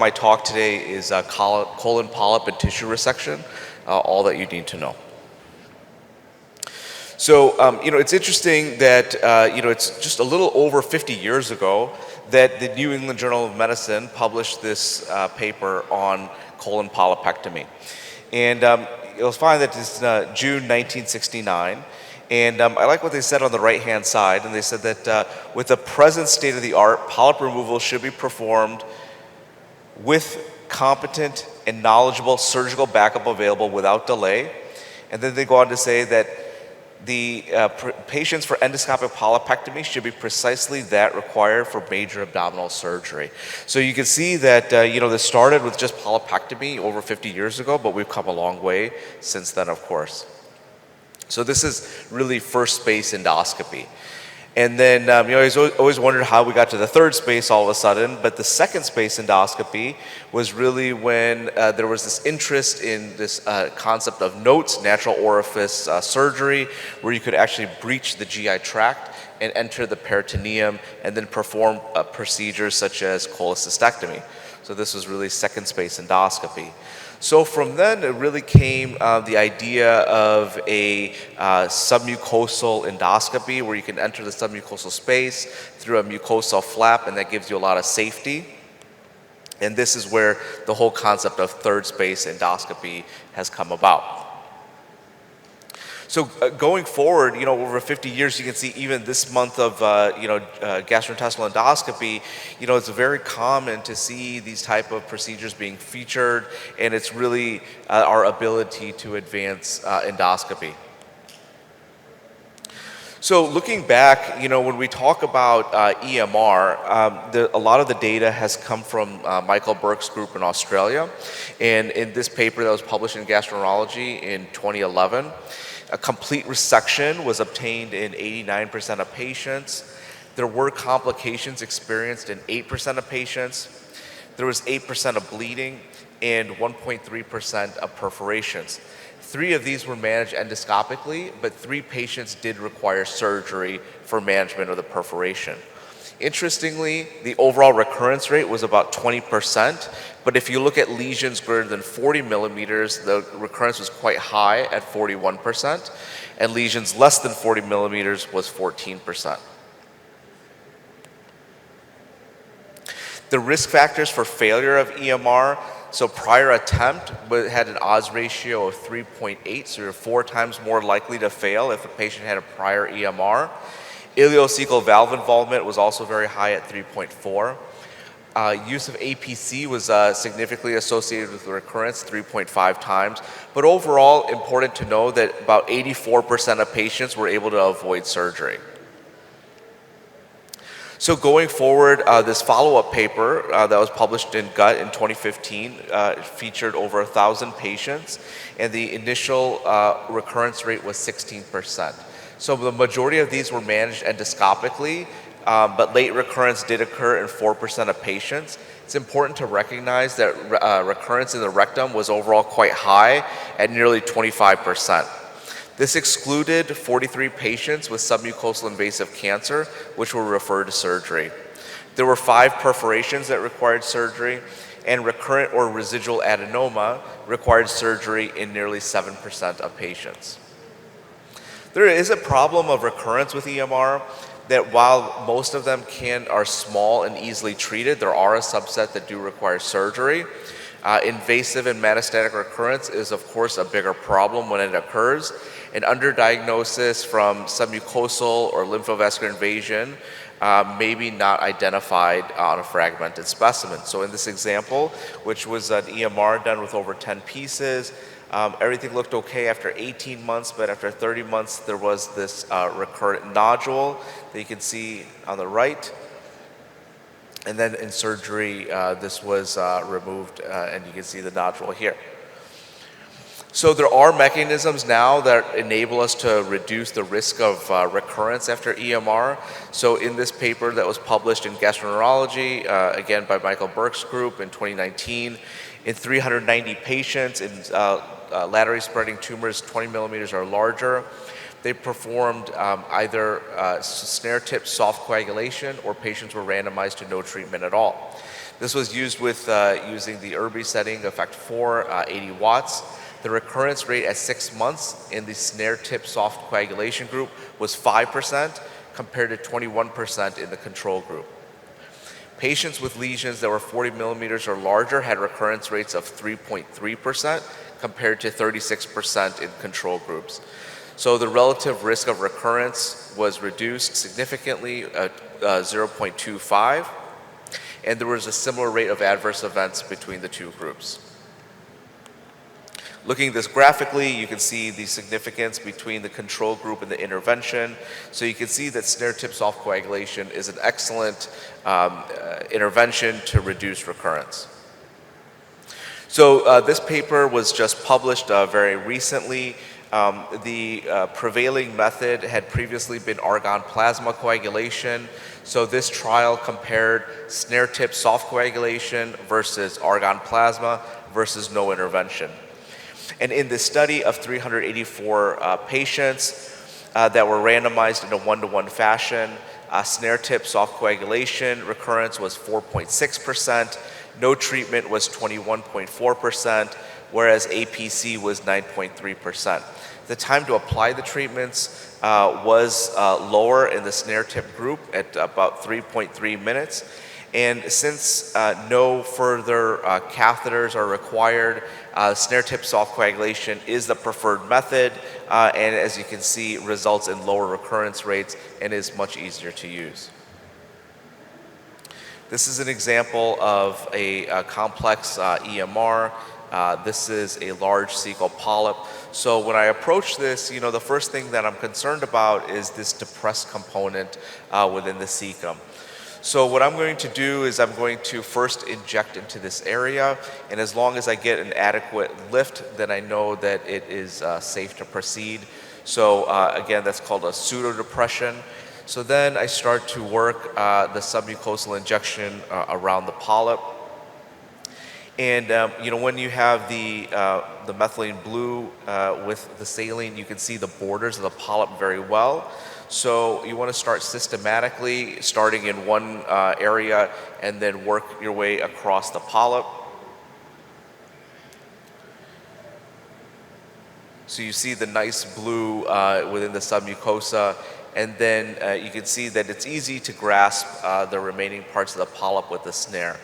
My talk today is colon polyp and tissue resection, all that you need to know. So, it's interesting that, it's just a little over 50 years ago that the New England Journal of Medicine published this paper on colon polypectomy. And you'll find that it's June 1969. And I like what they said on the right-hand side. And they said that with the present state-of-the-art, polyp removal should be performed with competent and knowledgeable surgical backup available without delay. And then they go on to say that the patients for endoscopic polypectomy should be precisely that required for major abdominal surgery. So you can see that, this started with just polypectomy over 50 years ago, but we've come a long way since then, of course. So this is really first space endoscopy. And then, I always wondered how we got to the third space all of a sudden, but the second space endoscopy was really when there was this interest in this concept of NOTES, natural orifice surgery, where you could actually breach the GI tract and enter the peritoneum and then perform procedures such as cholecystectomy. So this was really second space endoscopy. So from then, it really came the idea of a submucosal endoscopy where you can enter the submucosal space through a mucosal flap, and that gives you a lot of safety. And this is where the whole concept of third space endoscopy has come about. So going forward, over 50 years, you can see even this month of, gastrointestinal endoscopy, it's very common to see these type of procedures being featured, and it's really our ability to advance endoscopy. So looking back, when we talk about EMR, a lot of the data has come from Michael Burke's group in Australia. And in this paper that was published in Gastroenterology in 2011, a complete resection was obtained in 89% of patients. There were complications experienced in 8% of patients. There was 8% of bleeding and 1.3% of perforations. 3 of these were managed endoscopically, but 3 patients did require surgery for management of the perforation. Interestingly, the overall recurrence rate was about 20%, but if you look at lesions greater than 40 millimeters, the recurrence was quite high at 41%, and lesions less than 40 millimeters was 14%. The risk factors for failure of EMR, so prior attempt had an odds ratio of 3.8, so you're 4 times more likely to fail if a patient had a prior EMR. Ileocecal valve involvement was also very high at 3.4. Use of APC was significantly associated with recurrence, 3.5 times. But overall, important to know that about 84% of patients were able to avoid surgery. So going forward, this follow-up paper that was published in Gut in 2015 featured over 1,000 patients, and the initial recurrence rate was 16%. So the majority of these were managed endoscopically, but late recurrence did occur in 4% of patients. It's important to recognize that recurrence in the rectum was overall quite high at nearly 25%. This excluded 43 patients with submucosal invasive cancer, which were referred to surgery. There were 5 perforations that required surgery, and recurrent or residual adenoma required surgery in nearly 7% of patients. There is a problem of recurrence with EMR that while most of them are small and easily treated, there are a subset that do require surgery. Invasive and metastatic recurrence is, of course, a bigger problem when it occurs. And underdiagnosis from submucosal or lymphovascular invasion may be not identified on a fragmented specimen. So in this example, which was an EMR done with over 10 pieces, everything looked okay after 18 months, but after 30 months, there was this recurrent nodule that you can see on the right. And then in surgery, this was removed, and you can see the nodule here. So there are mechanisms now that enable us to reduce the risk of recurrence after EMR. So in this paper that was published in Gastroenterology, again by Michael Burke's group in 2019, in 390 patients in laterally spreading tumors 20 millimeters or larger, they performed either snare tip soft coagulation, or patients were randomized to no treatment at all. This was used with using the Irby setting, effect 4, 80 watts. The recurrence rate at 6 months in the snare tip soft coagulation group was 5% compared to 21% in the control group. Patients with lesions that were 40 millimeters or larger had recurrence rates of 3.3% compared to 36% in control groups. So the relative risk of recurrence was reduced significantly at 0.25, and there was a similar rate of adverse events between the two groups. Looking at this graphically, you can see the significance between the control group and the intervention. So you can see that snare tip soft coagulation is an excellent intervention to reduce recurrence. So this paper was just published very recently. The prevailing method had previously been argon plasma coagulation. So this trial compared snare tip soft coagulation versus argon plasma versus no intervention. And in this study of 384 patients that were randomized in a 1-to-1 fashion, snare tip soft coagulation recurrence was 4.6%, no treatment was 21.4%, whereas APC was 9.3%. The time to apply the treatments was lower in the snare tip group at about 3.3 minutes. And since no further catheters are required, snare tip soft coagulation is the preferred method, and as you can see, results in lower recurrence rates and is much easier to use. This is an example of a complex EMR. This is a large cecal polyp. So when I approach this, the first thing that I'm concerned about is this depressed component within the cecum. So what I'm going to do is I'm going to first inject into this area, and as long as I get an adequate lift, then I know that it is safe to proceed. So again, that's called a pseudodepression. So then I start to work the submucosal injection around the polyp. And when you have the methylene blue with the saline, you can see the borders of the polyp very well. So you want to start systematically, starting in one area and then work your way across the polyp. So you see the nice blue within the submucosa, and then you can see that it's easy to grasp the remaining parts of the polyp with the snare.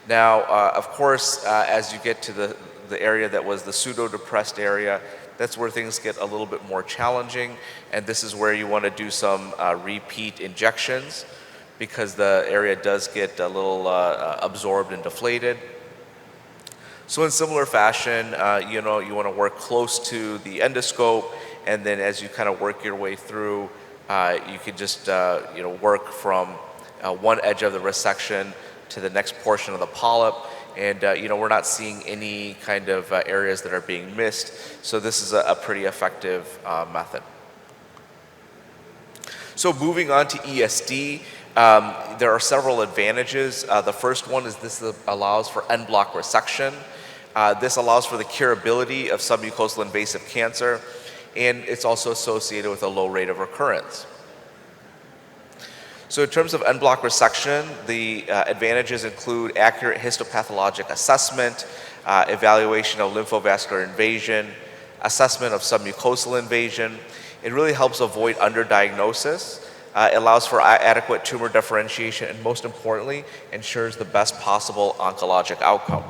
Now, of course, as you get to the area that was the pseudo-depressed area, that's where things get a little bit more challenging, and this is where you want to do some repeat injections because the area does get a little absorbed and deflated. So in similar fashion, you want to work close to the endoscope, and then as you kind of work your way through, you can just work from one edge of the resection to the next portion of the polyp. And we're not seeing any kind of areas that are being missed, so this is a pretty effective method. So moving on to ESD, there are several advantages. The first one is this allows for en bloc resection. This allows for the curability of submucosal invasive cancer, and it's also associated with a low rate of recurrence. So in terms of en bloc resection, the advantages include accurate histopathologic assessment, evaluation of lymphovascular invasion, assessment of submucosal invasion. It really helps avoid underdiagnosis. It allows for adequate tumor differentiation, and most importantly, ensures the best possible oncologic outcome.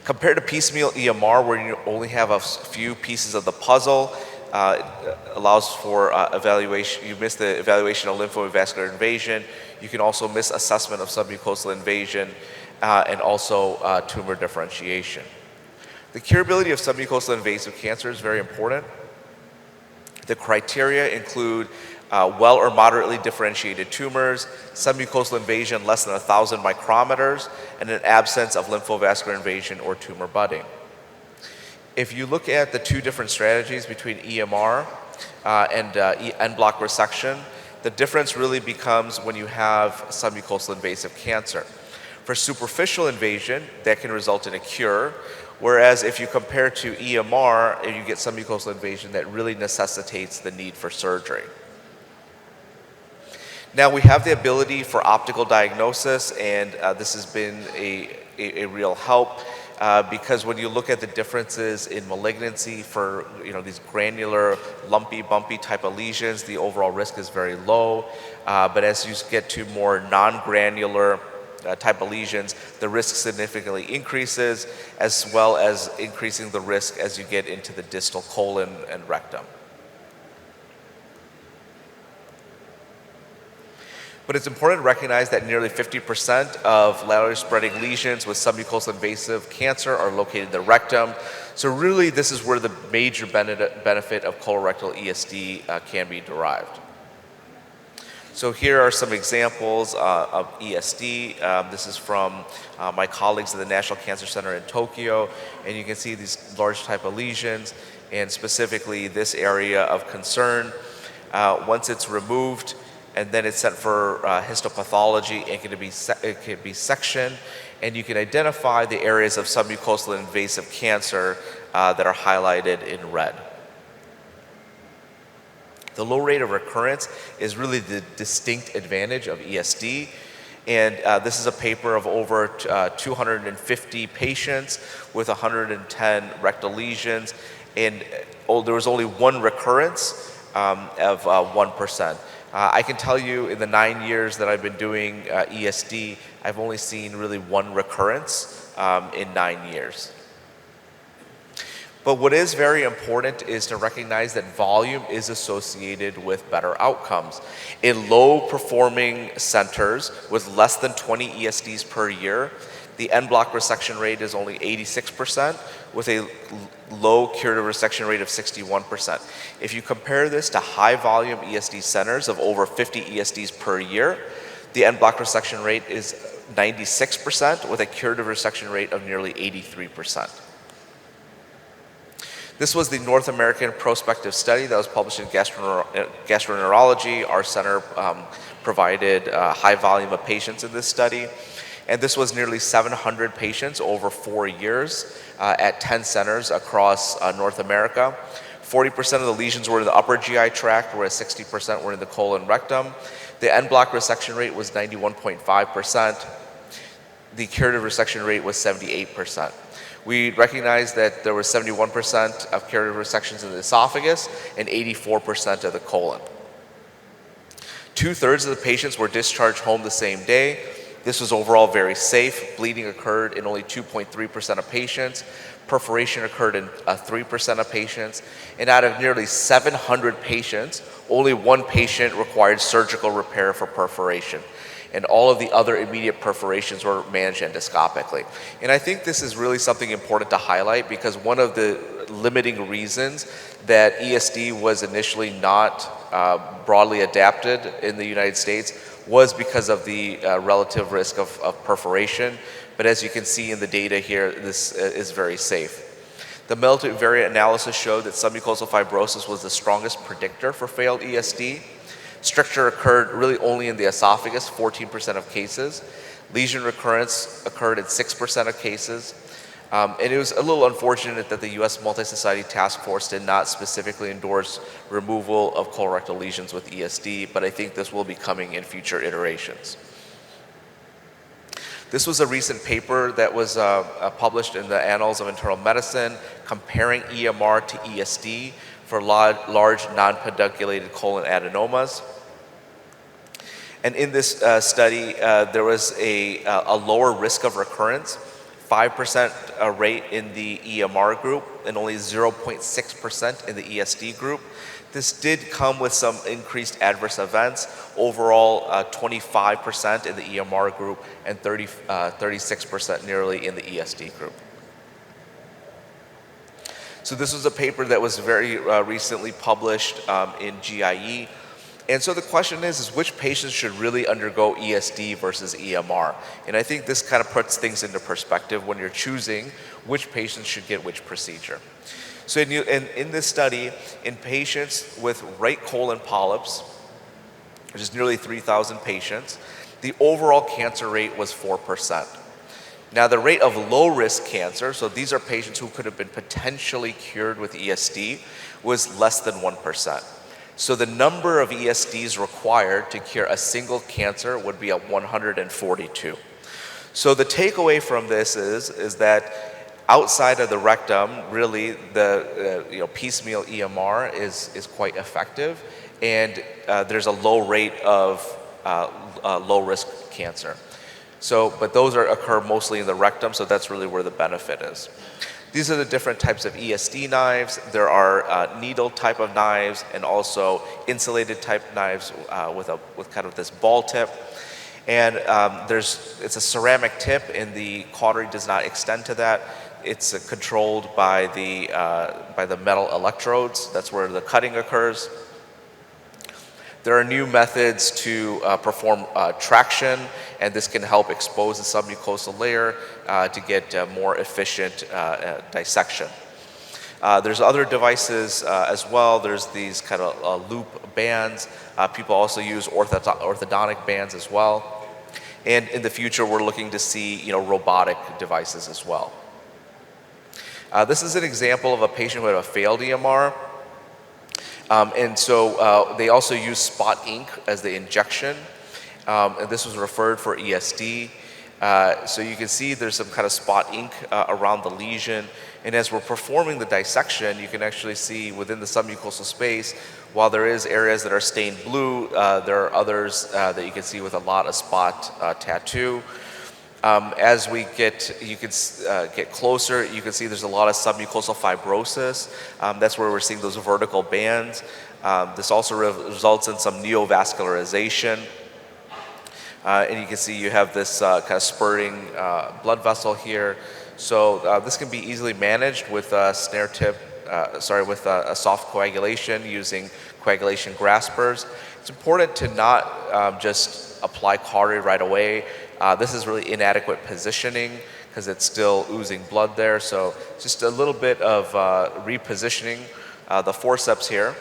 Compared to piecemeal EMR, where you only have a few pieces of the puzzle, it allows for evaluation. You miss the evaluation of lymphovascular invasion. You can also miss assessment of submucosal invasion and also tumor differentiation. The curability of submucosal invasive cancer is very important. The criteria include well or moderately differentiated tumors, submucosal invasion less than 1,000 micrometers, and an absence of lymphovascular invasion or tumor budding. If you look at the two different strategies between EMR and en bloc resection, the difference really becomes when you have submucosal invasive cancer. For superficial invasion, that can result in a cure, whereas if you compare to EMR, you get submucosal invasion that really necessitates the need for surgery. Now we have the ability for optical diagnosis, and this has been a real help because when you look at the differences in malignancy for these granular, lumpy, bumpy type of lesions, the overall risk is very low. But as you get to more non-granular type of lesions, the risk significantly increases, as well as increasing the risk as you get into the distal colon and rectum. But it's important to recognize that nearly 50% of laterally spreading lesions with submucosal invasive cancer are located in the rectum. So really, this is where the major benefit of colorectal ESD can be derived. So here are some examples of ESD. This is from my colleagues at the National Cancer Center in Tokyo, and you can see these large type of lesions, and specifically this area of concern. Once it's removed, and then it's sent for histopathology, it can be sectioned, and you can identify the areas of submucosal invasive cancer that are highlighted in red. The low rate of recurrence is really the distinct advantage of ESD, and this is a paper of over 250 patients with 110 rectal lesions, and there was only one recurrence of 1%. I can tell you in the 9 years that I've been doing ESD, I've only seen really one recurrence in 9 years. But what is very important is to recognize that volume is associated with better outcomes. In low-performing centers with less than 20 ESDs per year, the en bloc resection rate is only 86%, with a low curative resection rate of 61%. If you compare this to high-volume ESD centers of over 50 ESDs per year, the en bloc resection rate is 96%, with a curative resection rate of nearly 83%. This was the North American prospective study that was published in Gastroenterology. Our center provided a high volume of patients in this study. And this was nearly 700 patients over 4 years at 10 centers across North America. 40% of the lesions were in the upper GI tract, whereas 60% were in the colon rectum. The en bloc resection rate was 91.5%. The curative resection rate was 78%. We recognized that there was 71% of curative resections in the esophagus and 84% of the colon. 2/3 of the patients were discharged home the same day. This was overall very safe. Bleeding occurred in only 2.3% of patients. Perforation occurred in 3% of patients. And out of nearly 700 patients, only one patient required surgical repair for perforation. And all of the other immediate perforations were managed endoscopically. And I think this is really something important to highlight, because one of the limiting reasons that ESD was initially not broadly adapted in the United States was because of the relative risk of perforation. But as you can see in the data here, this is very safe. The multivariate analysis showed that submucosal fibrosis was the strongest predictor for failed ESD. Stricture occurred really only in the esophagus, 14% of cases. Lesion recurrence occurred in 6% of cases. And it was a little unfortunate that the U.S. Multi-Society Task Force did not specifically endorse removal of colorectal lesions with ESD, but I think this will be coming in future iterations. This was a recent paper that was published in the Annals of Internal Medicine comparing EMR to ESD for large non-pedunculated colon adenomas. And in this study, there was a lower risk of recurrence, 5% rate in the EMR group and only 0.6% in the ESD group. This did come with some increased adverse events, overall 25% in the EMR group and 36% nearly in the ESD group. So this was a paper that was very recently published in GIE. And so the question is which patients should really undergo ESD versus EMR? And I think this kind of puts things into perspective when you're choosing which patients should get which procedure. So in this study, in patients with right colon polyps, which is nearly 3,000 patients, the overall cancer rate was 4%. Now the rate of low-risk cancer, so these are patients who could have been potentially cured with ESD, was less than 1%. So the number of ESDs required to cure a single cancer would be at 142. So the takeaway from this is that outside of the rectum, really the piecemeal EMR is quite effective, and there's a low rate of low risk cancer. So, but those occur mostly in the rectum, so that's really where the benefit is. These are the different types of ESD knives. There are needle type of knives and also insulated type knives with kind of this ball tip. And it's a ceramic tip, and the cautery does not extend to that. It's controlled by the metal electrodes. That's where the cutting occurs. There are new methods to perform traction, and this can help expose the submucosal layer to get more efficient dissection. There's other devices as well. There's these kind of loop bands. People also use orthodontic bands as well. And in the future, we're looking to see robotic devices as well. This is an example of a patient who had a failed EMR. And so they also use spot ink as the injection. And this was referred for ESD. So you can see there's some kind of spot ink around the lesion. And as we're performing the dissection, you can actually see within the submucosal space, while there is areas that are stained blue, there are others that you can see with a lot of spot tattoo. As we get closer, you can see there's a lot of submucosal fibrosis. That's where we're seeing those vertical bands. This also results in some neovascularization. And you can see you have this kind of spurting blood vessel here. So this can be easily managed with a soft coagulation using coagulation graspers. It's important to not just apply cautery right away. This is really inadequate positioning because it's still oozing blood there. So just a little bit of repositioning the forceps here.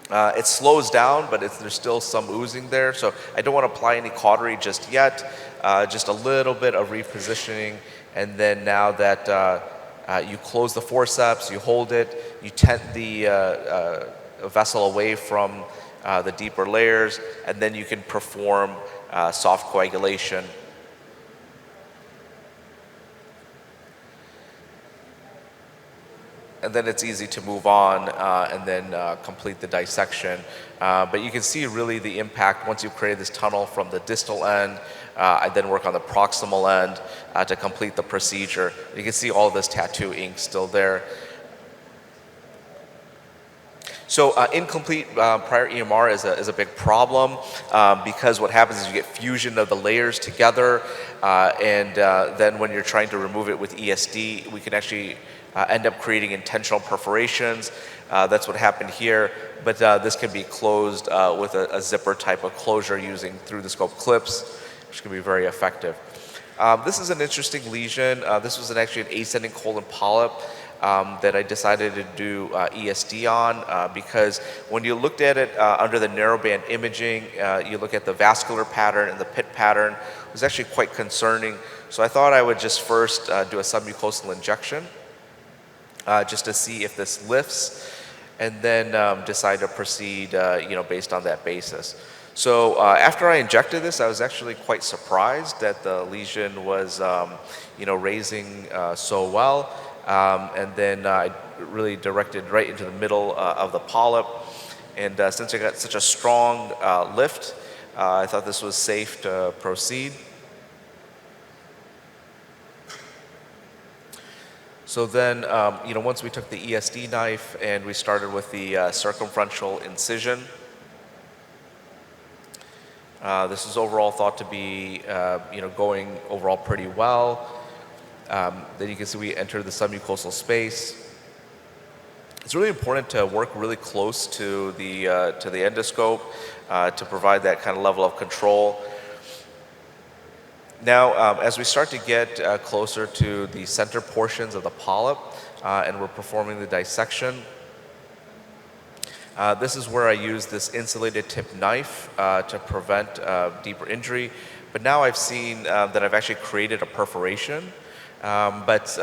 It slows down, but there's still some oozing there. So I don't want to apply any cautery just yet. Just a little bit of repositioning. And then now that you close the forceps, you hold it, you tent the vessel away from the deeper layers, and then you can perform soft coagulation. And then it's easy to move on and then complete the dissection. But you can see really the impact once you've created this tunnel from the distal end. I then work on the proximal end to complete the procedure. You can see all this tattoo ink still there. So incomplete prior EMR is a big problem because what happens is you get fusion of the layers together, and then when you're trying to remove it with ESD, we can actually end up creating intentional perforations. That's what happened here, but this can be closed with a zipper type of closure using through-the-scope clips, which can be very effective. This is an interesting lesion. This was actually an ascending colon polyp that I decided to do ESD on because when you looked at it under the narrowband imaging, you look at the vascular pattern and the pit pattern, it was actually quite concerning. So I thought I would just first do a submucosal injection just to see if this lifts, and then decide to proceed based on that basis. So after I injected this, I was actually quite surprised that the lesion was raising so well. And then I really directed right into the middle of the polyp. And since I got such a strong lift, I thought this was safe to proceed. So then, once we took the ESD knife and we started with the circumferential incision, this is overall thought to be, going overall pretty well. Then you can see we enter the submucosal space. It's really important to work really close to the endoscope to provide that kind of level of control. Now, as we start to get closer to the center portions of the polyp and we're performing the dissection, this is where I use this insulated tip knife to prevent deeper injury. But now I've seen that I've actually created a perforation. But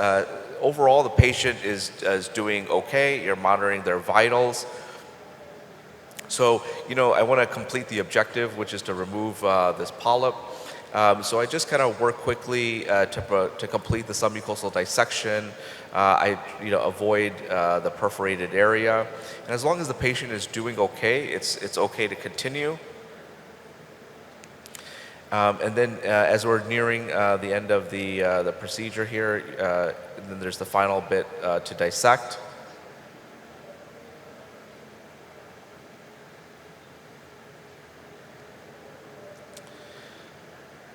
overall, the patient is doing okay. You're monitoring their vitals. So, I want to complete the objective, which is to remove this polyp. So I just kind of work quickly to complete the submucosal dissection. I avoid the perforated area. And as long as the patient is doing okay, it's okay to continue. And then as we're nearing the end of the procedure here, then there's the final bit to dissect.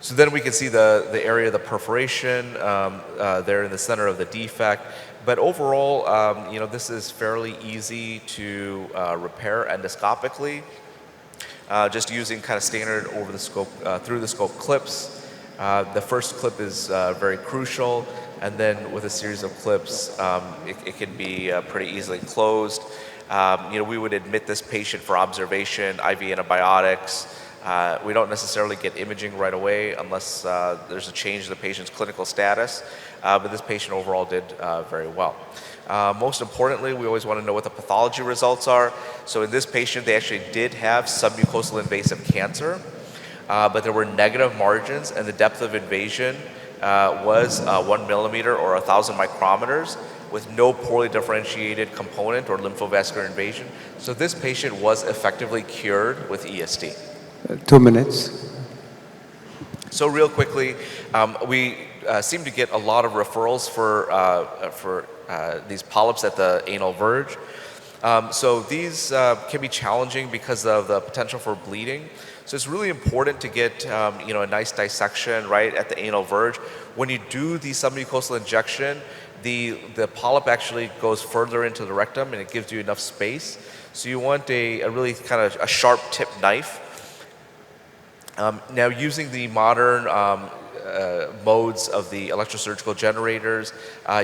So then we can see the area of the perforation there in the center of the defect. But overall, this is fairly easy to repair endoscopically, just using kind of standard over the scope, through the scope clips. The first clip is very crucial, and then with a series of clips, it can be pretty easily closed. We would admit this patient for observation, IV antibiotics. We don't necessarily get imaging right away unless there's a change in the patient's clinical status, but this patient overall did very well. Most importantly, we always want to know what the pathology results are. So in this patient, they actually did have submucosal invasive cancer, but there were negative margins, and the depth of invasion was 1 millimeter or 1,000 micrometers with no poorly differentiated component or lymphovascular invasion. So this patient was effectively cured with ESD. 2 minutes. So real quickly, we seem to get a lot of referrals for these polyps at the anal verge. So these can be challenging because of the potential for bleeding. So it's really important to get a nice dissection right at the anal verge. When you do the submucosal injection, the polyp actually goes further into the rectum, and it gives you enough space. So you want a really kind of a sharp tip knife. Now, using the modern modes of the electrosurgical generators,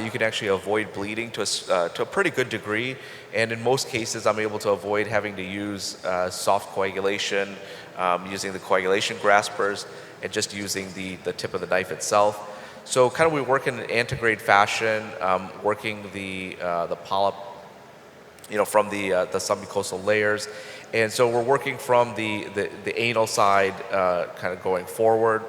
you can actually avoid bleeding to a pretty good degree. And in most cases, I'm able to avoid having to use soft coagulation, using the coagulation graspers, and just using the tip of the knife itself. So kind of we work in an antegrade fashion, working the polyp from the submucosal layers. And so we're working from the anal side kind of going forward.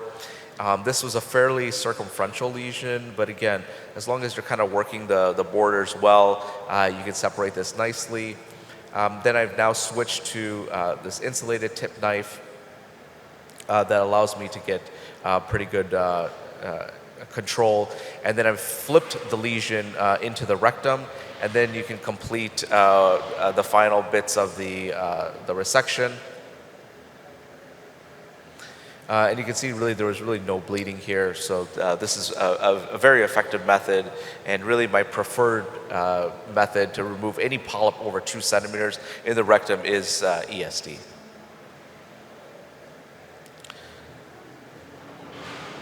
This was a fairly circumferential lesion, but again, as long as you're kind of working the borders well, you can separate this nicely. Then I've now switched to this insulated tip knife that allows me to get pretty good control. And then I've flipped the lesion into the rectum, and then you can complete the final bits of the resection. And you can see really there was really no bleeding here, so this is a very effective method, and really my preferred method to remove any polyp over 2 centimeters in the rectum is ESD.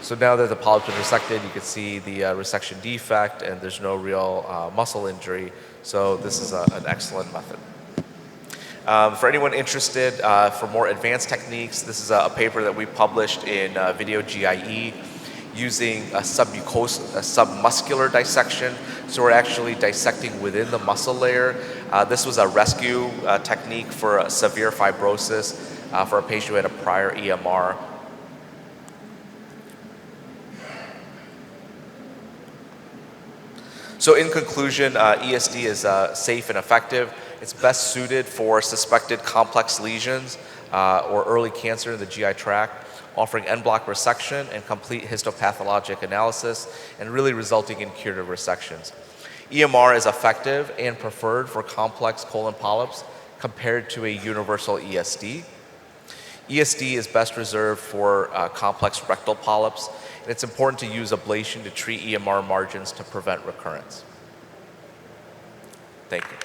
So now that the polyp's been resected, you can see the resection defect, and there's no real muscle injury. So this is an excellent method. For anyone interested for more advanced techniques, this is a paper that we published in Video GIE using a submuscular dissection. So we're actually dissecting within the muscle layer. This was a rescue technique for severe fibrosis for a patient who had a prior EMR. So in conclusion, ESD is safe and effective. It's best suited for suspected complex lesions or early cancer in the GI tract, offering en-bloc resection and complete histopathologic analysis, and really resulting in curative resections. EMR is effective and preferred for complex colon polyps compared to a universal ESD. ESD is best reserved for complex rectal polyps, and it's important to use ablation to treat EMR margins to prevent recurrence. Thank you.